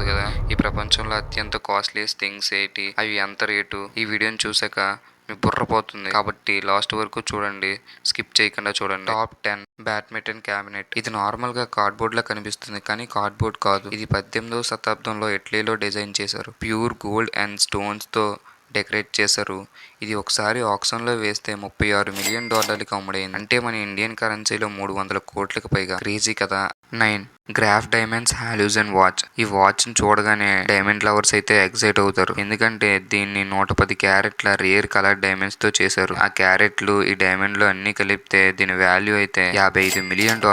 ఉంటది కదా, ఈ ప్రపంచంలో అత్యంత కాస్ట్లీయెస్ట్ థింగ్స్ ఏంటి, అవి ఎంత రేటు. ఈ వీడియోని చూసాక మీ బుర్ర పోతుంది. కాబట్టి లాస్ట్ వరకు చూడండి, స్కిప్ చేయకుండా చూడండి. Top 10 badminton cabinet. ఇది నార్మల్ గా కార్డ్బోర్డ్ లా కనిపిస్తుంది, కానీ కార్డ్బోర్డ్ కాదు. ఇది 18వ శతాబ్దంలో ఇటలీలో డిజైన్ చేశారు. ప్యూర్ గోల్డ్ అండ్ స్టోన్స్ తో డెకరేట్ చేశారు. ఇది ఒకసారి ఆక్షన్ లో వేస్తే $36 మిలియన్ అమ్ముడైంది. అంటే మన ఇండియన్ కరెన్సీలో 300 కోట్లకు పైగా. క్రేజీ కదా. 9 గ్రాఫ్ డైమండ్స్ హాల్యూజన్ వాచ్. ఈ వాచ్ ని చూడగానే డైమండ్ లవర్స్ అయితే ఎక్సైట్ అవుతారు, ఎందుకంటే దీన్ని 110 క్యారెట్ల రేర్ కలర్ డైమండ్స్ తో చేశారు. ఆ క్యారెట్లు ఈ డైమండ్లు అన్ని కలిపితే దీని వాల్యూ అయితే $55 మిలియన్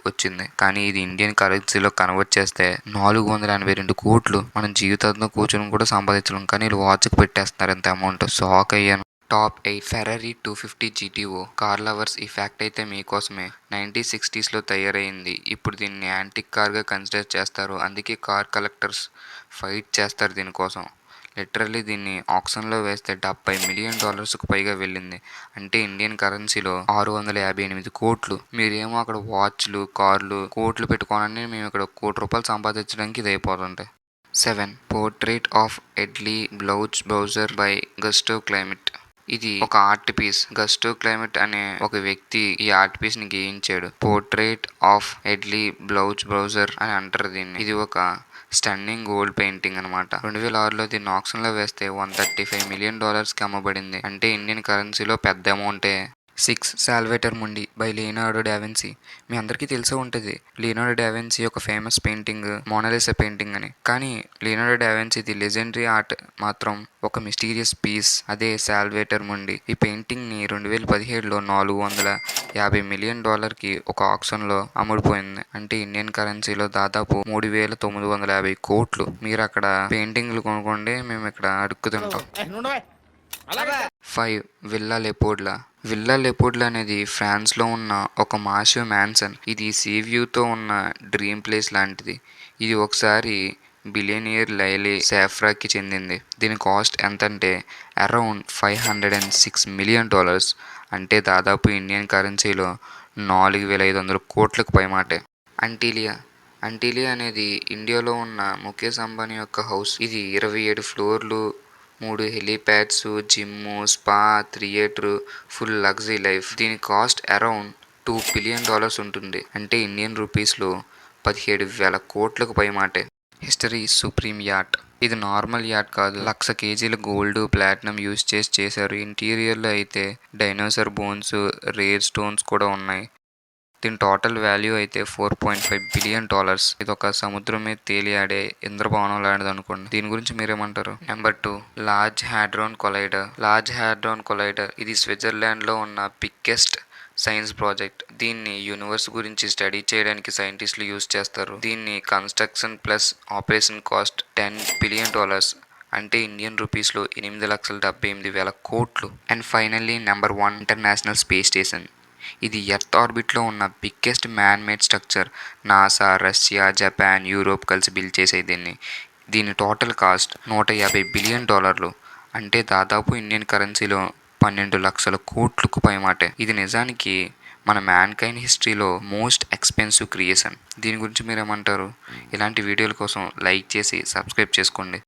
వచ్చింది. కానీ ఇది ఇండియన్ కరెన్సీలో కన్వర్ట్ చేస్తే 482 కోట్లు. మనం జీవితాంతం కూర్చొని కూడా సంపాదించలేం, కానీ వీళ్ళు వాచ్కి పెట్టేస్తున్నారు ఎంత అమౌంట్. షాక్ అయ్యాను. Top 8 Ferrari 250 GTO. Car lovers, ఈ ఫ్యాక్ట్ అయితే మీకోసమే. 1960s తయారైంది. ఇప్పుడు దీన్ని యాంటిక్ కార్గా కన్సిడర్ చేస్తారు, అందుకే కార్ కలెక్టర్స్ ఫైట్ చేస్తారు దీనికోసం. లిటరల్లీ దీన్ని ఆక్షన్లో వేస్తే $70 మిలియన్ పైగా వెళ్ళింది. అంటే ఇండియన్ కరెన్సీలో 658 కోట్లు. మీరేమో అక్కడ వాచ్లు, కార్లు, కోట్లు పెట్టుకోనని మేము ఇక్కడ ₹1 సంపాదించడానికి ఇది అయిపోతుంటాయి. 7 portrait of Adele Bloch Bauer by Gustav Klimt. ఇది ఒక ఆర్ట్ పీస్. గస్టవ్ క్లైమెట్ అనే ఒక వ్యక్తి ఈ ఆర్ట్ పీస్ ని గీయించాడు. Portrait of Adele Bloch browser అని అంటారు దీన్ని. ఇది ఒక స్టన్నింగ్ గోల్డ్ పెయింటింగ్ అనమాట. 2006లో దీన్ని ఆక్షన్ లో వేస్తే $135 మిలియన్ కి అమ్మబడింది. అంటే ఇండియన్ కరెన్సీలో పెద్ద అమౌంటే. 6 సాల్వేటర్ ముండి బై లియోనార్డో డావిన్సీ. మీ అందరికీ తెలిసే ఉంటుంది లియోనార్డో డావిన్సీ ఒక ఫేమస్ పెయింటింగ్ మోనాలిసా పెయింటింగ్ అని. కానీ Leonardo DaVinci the legendary art మాత్రం ఒక మిస్టీరియస్ పీస్, అదే సాల్వేటర్ ముండి. ఈ పెయింటింగ్ ని 2017లో $450 మిలియన్ కి ఒక ఆక్షన్ లో అమ్ముడుపోయింది. అంటే ఇండియన్ కరెన్సీలో దాదాపు 3950 కోట్లు. మీరు అక్కడ పెయింటింగ్లు కొనుక్కోండి, మేము ఇక్కడ అడుక్కుతుంటాం. 5 విల్లా లెపోర్డ్లా. విల్లా లెపోర్డ్లా అనేది ఫ్రాన్స్లో ఉన్న ఒక మాసివ్ మ్యాన్సన్. ఇది సీ వ్యూతో ఉన్న డ్రీమ్ ప్లేస్ లాంటిది. ఇది ఒకసారి బిలియనియర్ లైలీ సాఫ్రాకి చెందింది. దీని కాస్ట్ ఎంతంటే అరౌండ్ $506 మిలియన్. అంటే దాదాపు ఇండియన్ కరెన్సీలో 4500 కోట్లకు పైమాటే. అంటీలియా. అంటీలియా అనేది ఇండియాలో ఉన్న ముఖేష్ అంబానీ యొక్క హౌస్. ఇది 27 ఫ్లోర్లు, 3 helipads, gym, spa, theatre, full luxury life. దీని కాస్ట్ అరౌండ్ $2 బిలియన్ ఉంటుంది. అంటే ఇండియన్ రూపీస్లో 17,000 కోట్లకు పైమాటే. History supreme yacht. ఇది నార్మల్ యాట్ కాదు, 1,00,000 కేజీల గోల్డ్, ప్లాటినం యూజ్ చేశారు. ఇంటీరియర్లో అయితే డైనోసార్ బోన్స్, రేర్ స్టోన్స్ కూడా ఉన్నాయి. దీని టోటల్ వాల్యూ అయితే $4.5 బిలియన్. ఇది ఒక సముద్రం మీద తేలియాడే ఇంద్రభవనం లాంటిది అనుకోండి. దీని గురించి మీరేమంటారు? Number 2 large hadron collider. Large hadron collider ఇది స్విట్జర్లాండ్ లో ఉన్న బిగ్గెస్ట్ సైన్స్ ప్రాజెక్ట్. దీన్ని యూనివర్స్ గురించి స్టడీ చేయడానికి సైంటిస్టులు యూజ్ చేస్తారు. దీన్ని construction plus operation cost $10 billion. అంటే ఇండియన్ రూపీస్లో 8,78,000 కోట్లు. And finally number 1 international space station. ఇది ఎర్త్ ఆర్బిట్లో ఉన్న biggest man made structure. NASA, Russia, Japan, Europe కలిసి బిల్డ్ చేసే దీని టోటల్ కాస్ట్ $150 బిలియన్. అంటే దాదాపు ఇండియన్ కరెన్సీలో 12 లక్షల కోట్లకు పైమాటే. ఇది నిజానికి మన మ్యాన్ కైండ్ హిస్టరీలో మోస్ట్ ఎక్స్పెన్సివ్ క్రియేషన్. దీని గురించి మీరేమంటారు? ఇలాంటి వీడియోల కోసం లైక్ చేసి సబ్స్క్రైబ్ చేసుకోండి.